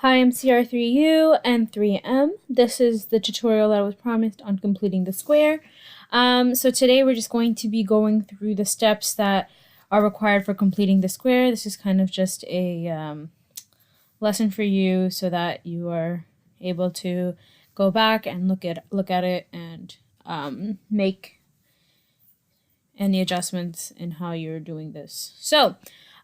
Hi, I'm CR3U and 3M. This is the tutorial that I was promised on completing the square. So today we're just going to be going through the steps that are required for completing the square. This is kind of just a lesson for you so that you are able to go back and look at it and make any adjustments in how you're doing this. So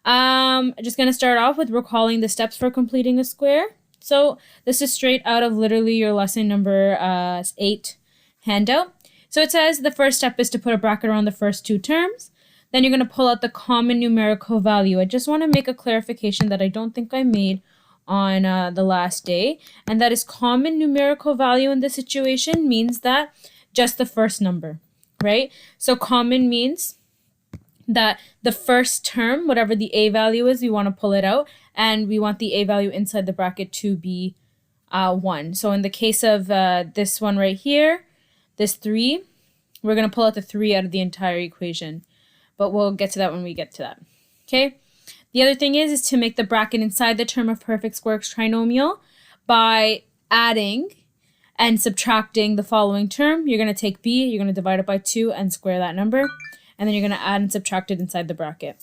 I'm just going to start off with recalling the steps for completing a square. So this is straight out of literally your lesson number 8 handout. So it says the first step is to put a bracket around the first two terms. Then you're going to pull out the common numerical value. I just want to make a clarification that I don't think I made on the last day. And that is common numerical value in this situation means that just the first number, right? So common means that the first term, whatever the a value is, we want to pull it out, and we want the a value inside the bracket to be 1. So in the case of this one right here, this 3, we're going to pull out the 3 out of the entire equation, but we'll get to that when we get to that. Okay. The other thing is to make the bracket inside the term of perfect square trinomial by adding and subtracting the following term. You're going to take b, you're going to divide it by 2 and square that number. And then you're going to add and subtract it inside the bracket.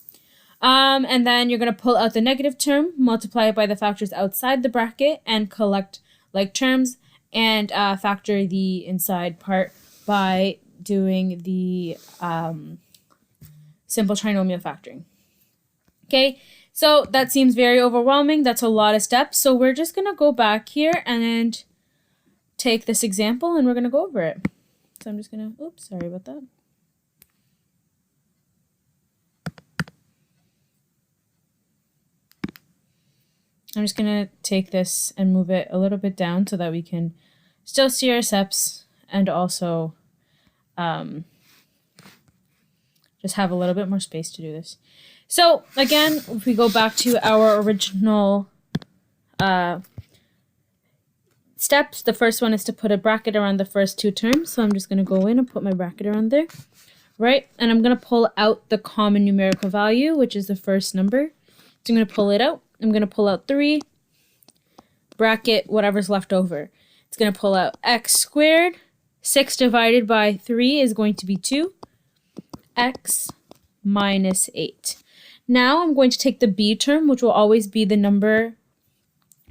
And then you're going to pull out the negative term, multiply it by the factors outside the bracket, and collect like terms, and factor the inside part by doing the simple trinomial factoring. Okay, so that seems very overwhelming. That's a lot of steps. So we're just going to go back here and take this example, and we're going to go over it. So I'm just going to, oops, sorry about that. I'm just going to take this and move it a little bit down so that we can still see our steps and also just have a little bit more space to do this. So again, if we go back to our original steps, the first one is to put a bracket around the first two terms. So I'm just going to go in and put my bracket around there, right? And I'm going to pull out the common numerical value, which is the first number. So I'm going to pull it out. I'm going to pull out 3, bracket whatever's left over. It's going to pull out x squared. 6 divided by 3 is going to be 2. X minus 8. Now I'm going to take the b term, which will always be the number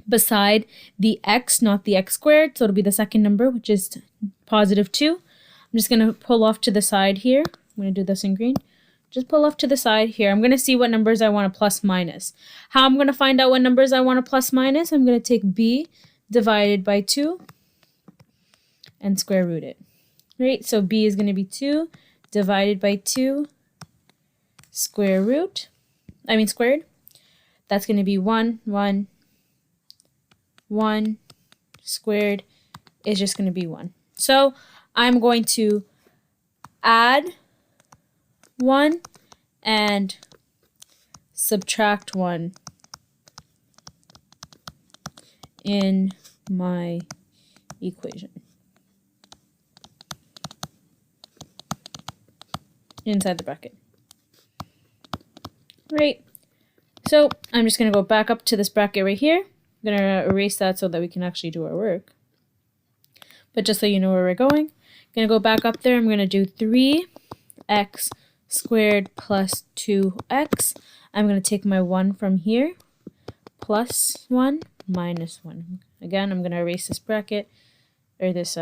beside the x, not the x squared. So it'll be the second number, which is positive 2. I'm just going to pull off to the side here. I'm going to do this in green. Just pull off to the side here. I'm going to see what numbers I want to plus minus. How I'm going to find out what numbers I want to plus minus? I'm going to take b divided by 2 and square root it. Right? So b is going to be 2 divided by 2 squared. That's going to be 1, 1, 1 squared is just going to be 1. So I'm going to add 1 and subtract 1 in my equation inside the bracket. Right. So I'm just going to go back up to this bracket right here. I'm going to erase that so that we can actually do our work. But just so you know where we're going, I'm going to go back up there. I'm going to do 3x squared plus 2x. I'm going to take my 1 from here, plus 1 minus 1. Again, I'm going to erase this bracket, or this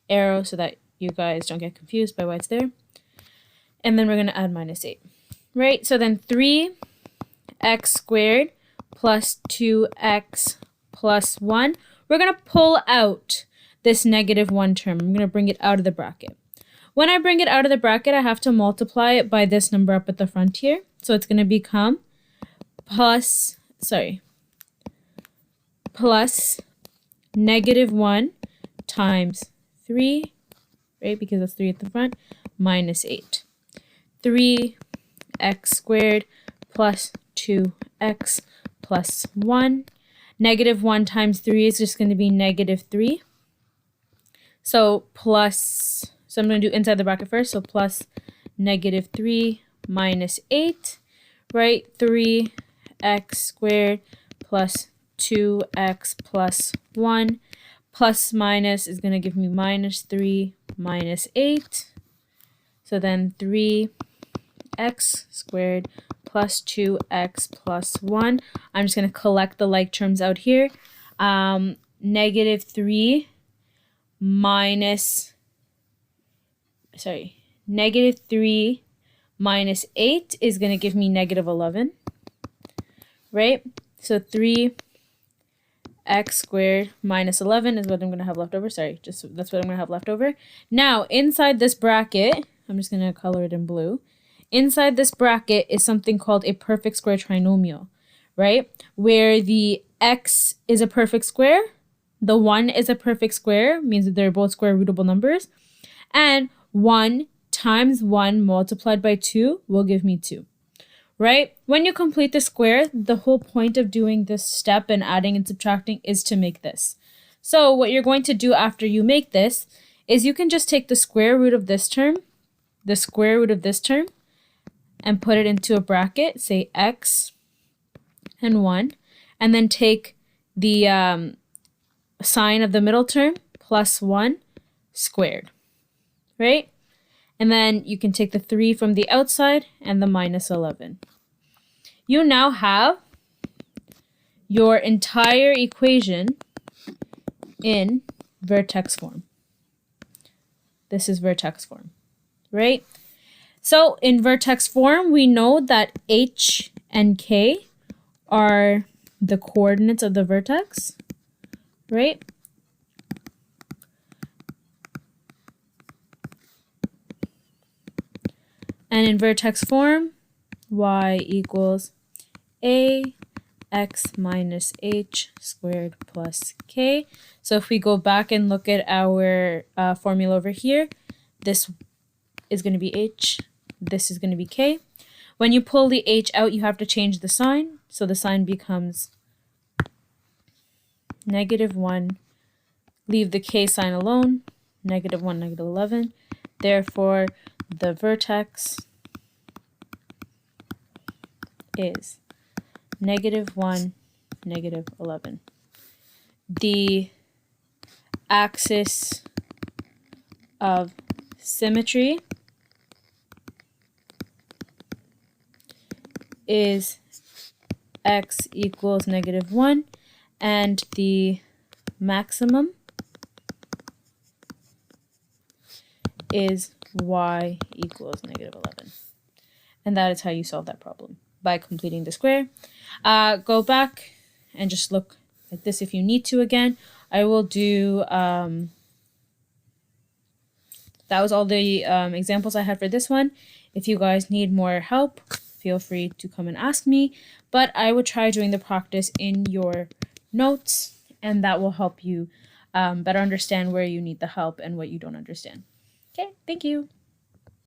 arrow, so that you guys don't get confused by why it's there. And then we're going to add minus 8. Right? So then 3x squared plus 2x plus 1. We're going to pull out this negative 1 term. I'm going to bring it out of the bracket. When I bring it out of the bracket, I have to multiply it by this number up at the front here. So it's going to become plus negative 1 times 3, right, because that's 3 at the front, minus 8. 3x squared plus 2x plus 1. Negative 1 times 3 is just going to be negative 3. So I'm going to do inside the bracket first. So plus negative 3 minus 8, right? 3x squared plus 2x plus 1 plus minus is going to give me minus 3 minus 8. So then 3x squared plus 2x plus 1. I'm just going to collect the like terms out here. Negative 3 minus 8 is going to give me negative 11, right? So 3x squared minus 11 is what I'm going to have left over. That's what I'm going to have left over. Now, inside this bracket, I'm just going to color it in blue. Inside this bracket is something called a perfect square trinomial, right? Where the x is a perfect square, the 1 is a perfect square, means that they're both square rootable numbers, and 1 times 1 multiplied by 2 will give me 2, right? When you complete the square, the whole point of doing this step and adding and subtracting is to make this. So what you're going to do after you make this is you can just take the square root of this term, and put it into a bracket, say x and 1, and then take the sign of the middle term plus 1 squared, right? And then you can take the 3 from the outside and the minus 11. You now have your entire equation in vertex form. This is vertex form, right? So in vertex form, we know that h and k are the coordinates of the vertex, right? And in vertex form, y equals ax minus h squared plus k. So if we go back and look at our formula over here, this is going to be h, this is going to be k. When you pull the h out, you have to change the sign. So the sign becomes negative 1. Leave the k sign alone, negative 1, negative 11. Therefore, the vertex is negative 1, negative 11. The axis of symmetry is x equals negative 1, and the maximum is y equals negative 11. And that is how you solve that problem, by completing the square. Go back and just look at this if you need to again. I will do, that was all the examples I had for this one. If you guys need more help, feel free to come and ask me. But I would try doing the practice in your notes, and that will help you better understand where you need the help and what you don't understand. Okay, thank you.